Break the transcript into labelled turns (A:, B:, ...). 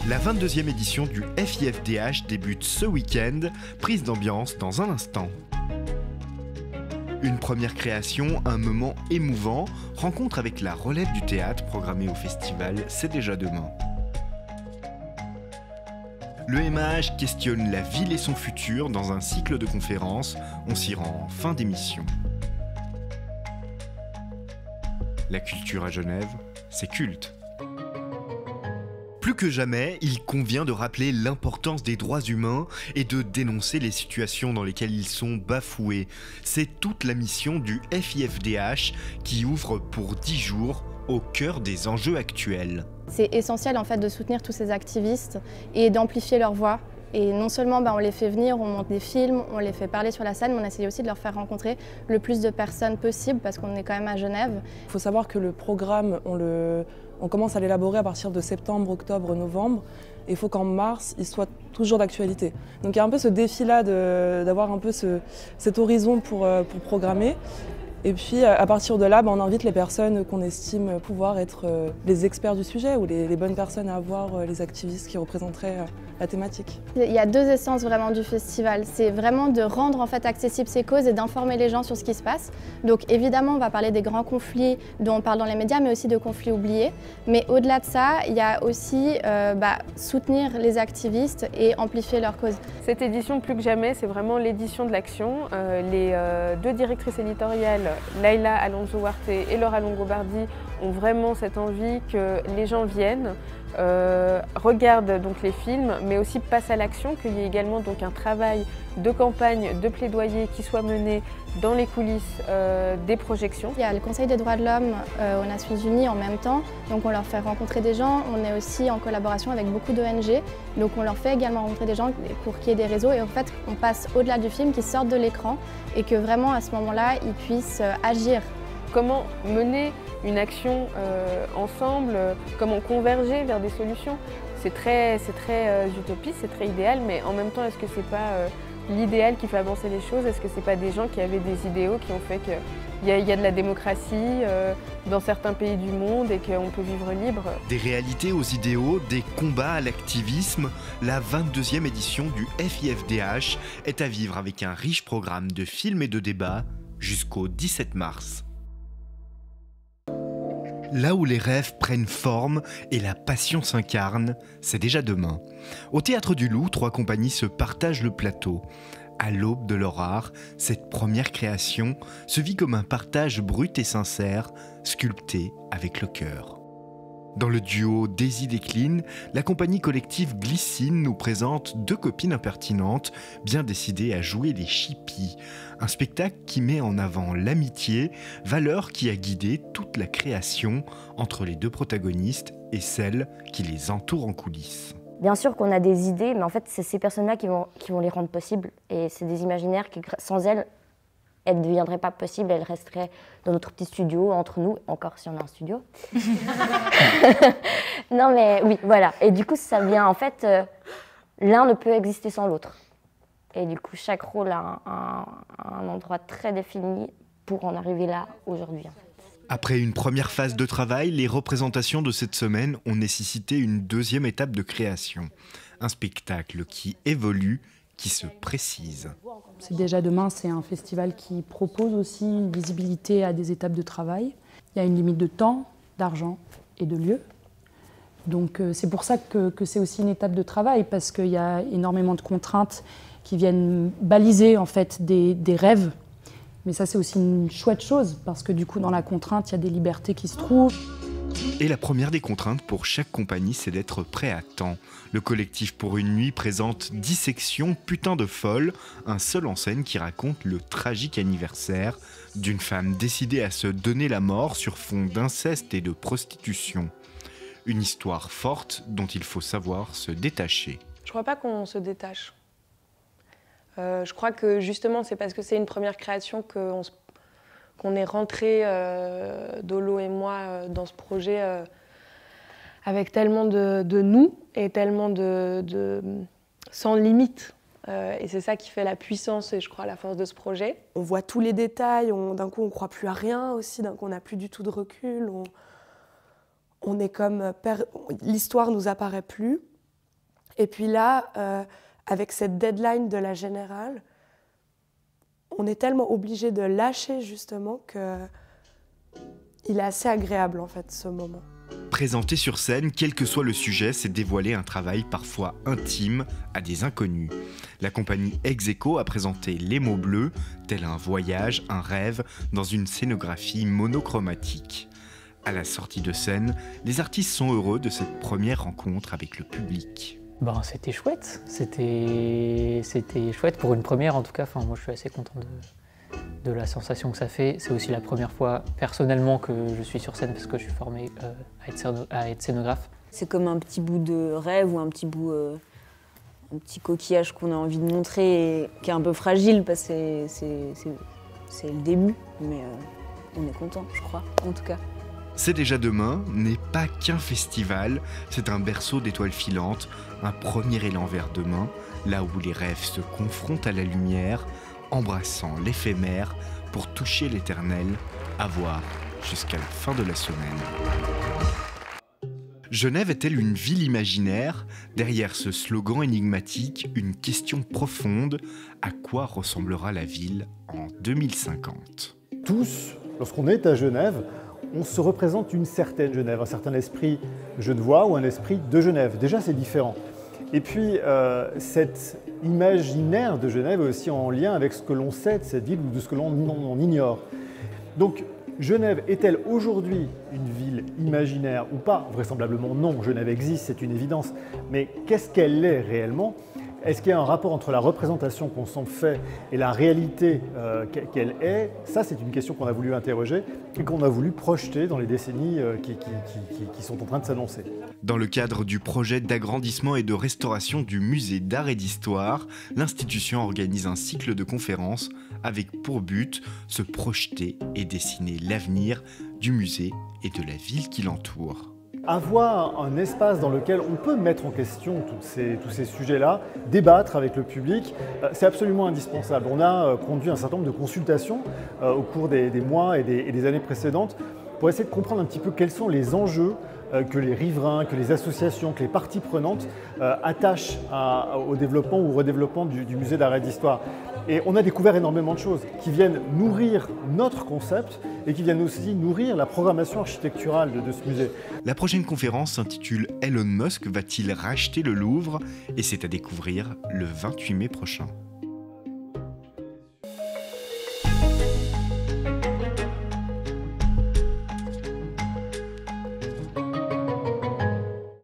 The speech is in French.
A: La 22e édition du FIFDH débute ce week-end, prise d'ambiance dans un instant. Une première création, un moment émouvant, rencontre avec la relève du théâtre programmée au festival C'est déjà demain. Le MAH questionne la ville et son futur dans un cycle de conférences. On s'y rend en fin d'émission. La culture à Genève, c'est culte. Plus que jamais, il convient de rappeler l'importance des droits humains et de dénoncer les situations dans lesquelles ils sont bafoués. C'est toute la mission du FIFDH qui ouvre pour 10 jours au cœur des enjeux actuels.
B: C'est essentiel en fait de soutenir tous ces activistes et d'amplifier leur voix. Et non seulement on les fait venir, on monte des films, on les fait parler sur la scène, mais on essaye aussi de leur faire rencontrer le plus de personnes possible parce qu'on est quand même à Genève.
C: Il faut savoir que le programme, on commence à l'élaborer à partir de septembre, octobre, novembre. Et il faut qu'en mars, il soit toujours d'actualité. Donc il y a un peu ce défi-là d'avoir un peu cet horizon pour programmer. Et puis à partir de là, on invite les personnes qu'on estime pouvoir être les experts du sujet ou les bonnes personnes à avoir, les activistes qui représenteraient la thématique.
B: Il y a deux essences vraiment du festival. C'est vraiment de rendre en fait accessibles ces causes et d'informer les gens sur ce qui se passe. Donc évidemment, on va parler des grands conflits dont on parle dans les médias, mais aussi de conflits oubliés. Mais au-delà de ça, il y a aussi soutenir les activistes et amplifier leurs causes.
D: Cette édition, plus que jamais, c'est vraiment l'édition de l'action. Les deux directrices éditoriales, Laila Alonso-Huarte et Laura Longobardi, ont vraiment cette envie que les gens viennent, regardent donc les films, mais aussi passent à l'action, qu'il y ait également donc un travail de campagne, de plaidoyer qui soit mené dans les coulisses des projections.
B: Il y a le Conseil des droits de l'homme aux Nations Unies en même temps, donc on leur fait rencontrer des gens. On est aussi en collaboration avec beaucoup d'ONG, donc on leur fait également rencontrer des gens pour qu'il y ait des réseaux et en fait on passe au-delà du film, qu'ils sortent de l'écran et que vraiment à ce moment-là ils puissent agir.
D: Comment mener une action ensemble, comment converger vers des solutions. C'est très utopiste, c'est très idéal, mais en même temps, est-ce que c'est pas l'idéal qui fait avancer les choses? Est-ce que c'est pas des gens qui avaient des idéaux qui ont fait qu'il y a de la démocratie dans certains pays du monde et qu'on peut vivre libre?
A: Des réalités aux idéaux, des combats à l'activisme, la 22e édition du FIFDH est à vivre avec un riche programme de films et de débats jusqu'au 17 mars. Là où les rêves prennent forme et la passion s'incarne, c'est déjà demain. Au Théâtre du Loup, 3 compagnies se partagent le plateau. À l'aube de leur art, cette première création se vit comme un partage brut et sincère, sculpté avec le cœur. Dans le duo Daisy décline, la compagnie collective Glycine nous présente 2 copines impertinentes, bien décidées à jouer les chippies. Un spectacle qui met en avant l'amitié, valeur qui a guidé toute la création entre les 2 protagonistes et celles qui les entourent en coulisses.
E: Bien sûr qu'on a des idées, mais en fait c'est ces personnes-là qui vont les rendre possibles. Et c'est des imaginaires qui, sans elles ne deviendraient pas possibles, elles resteraient dans notre petit studio, entre nous, encore si on a un studio. Non mais oui, voilà. Et du coup, ça vient, en fait, l'un ne peut exister sans l'autre. Et du coup, chaque rôle a un endroit très défini pour en arriver là, aujourd'hui.
A: Après une première phase de travail, les représentations de cette semaine ont nécessité une 2e étape de création. Un spectacle qui évolue, qui se précise.
F: C'est déjà demain, c'est un festival qui propose aussi une visibilité à des étapes de travail. Il y a une limite de temps, d'argent et de lieu. Donc c'est pour ça que c'est aussi une étape de travail, parce qu'il y a énormément de contraintes qui viennent baliser en fait des rêves. Mais ça c'est aussi une chouette chose, parce que du coup dans la contrainte, il y a des libertés qui se trouvent.
A: Et la première des contraintes pour chaque compagnie, c'est d'être prêt à temps. Le collectif Pour une nuit présente Dissection putain de folle, un seul en scène qui raconte le tragique anniversaire d'une femme décidée à se donner la mort sur fond d'inceste et de prostitution. Une histoire forte dont il faut savoir se détacher.
C: Je crois pas qu'on se détache. Je crois que justement c'est parce que c'est une première création qu'on est rentré, Dolo et moi, dans ce projet avec tellement de nous et tellement sans limite. Et c'est ça qui fait la puissance et je crois la force de ce projet. On voit tous les détails, d'un coup on ne croit plus à rien aussi, d'un coup on n'a plus du tout de recul. On est comme l'histoire nous apparaît plus. Et puis là, avec cette deadline de la Générale, on est tellement obligé de lâcher justement qu'il est assez agréable en fait ce moment.
A: Présenter sur scène, quel que soit le sujet, c'est dévoiler un travail parfois intime à des inconnus. La compagnie Ex Aequo a présenté Les mots bleus, tel un voyage, un rêve, dans une scénographie monochromatique. À la sortie de scène, les artistes sont heureux de cette première rencontre avec le public.
G: Ben, c'était chouette, c'était chouette pour une première en tout cas. Enfin, moi je suis assez content de la sensation que ça fait. C'est aussi la première fois personnellement que je suis sur scène parce que je suis formé à être scénographe.
H: C'est comme un petit bout de rêve ou un petit coquillage qu'on a envie de montrer et qui est un peu fragile parce que c'est le début, mais on est content, je crois, en tout cas.
A: C'est déjà demain n'est pas qu'un festival, c'est un berceau d'étoiles filantes, un premier élan vers demain, là où les rêves se confrontent à la lumière, embrassant l'éphémère pour toucher l'éternel, à voir jusqu'à la fin de la semaine. Genève est-elle une ville imaginaire? Derrière ce slogan énigmatique, une question profonde, à quoi ressemblera la ville en 2050?
I: Tous, lorsqu'on est à Genève, on se représente une certaine Genève, un certain esprit genevois ou un esprit de Genève. Déjà, c'est différent. Et puis, cet imaginaire de Genève est aussi en lien avec ce que l'on sait de cette ville ou de ce que l'on ignore. Donc, Genève est-elle aujourd'hui une ville imaginaire ou pas? Vraisemblablement non, Genève existe, c'est une évidence. Mais qu'est-ce qu'elle est réellement? Est-ce qu'il y a un rapport entre la représentation qu'on s'en fait et la réalité qu'elle est? Ça, c'est une question qu'on a voulu interroger et qu'on a voulu projeter dans les décennies qui sont en train de s'annoncer.
A: Dans le cadre du projet d'agrandissement et de restauration du musée d'art et d'histoire, l'institution organise un cycle de conférences avec pour but se projeter et dessiner l'avenir du musée et de la ville qui l'entoure.
I: Avoir un espace dans lequel on peut mettre en question tous ces sujets-là, débattre avec le public, c'est absolument indispensable. On a conduit un certain nombre de consultations au cours des mois et des années précédentes pour essayer de comprendre un petit peu quels sont les enjeux que les riverains, que les associations, que les parties prenantes attachent au développement ou au redéveloppement du musée d'art et d'histoire. Et on a découvert énormément de choses qui viennent nourrir notre concept et qui viennent aussi nourrir la programmation architecturale de ce musée.
A: La prochaine conférence s'intitule « Elon Musk va-t-il racheter le Louvre ?» et c'est à découvrir le 28 mai prochain.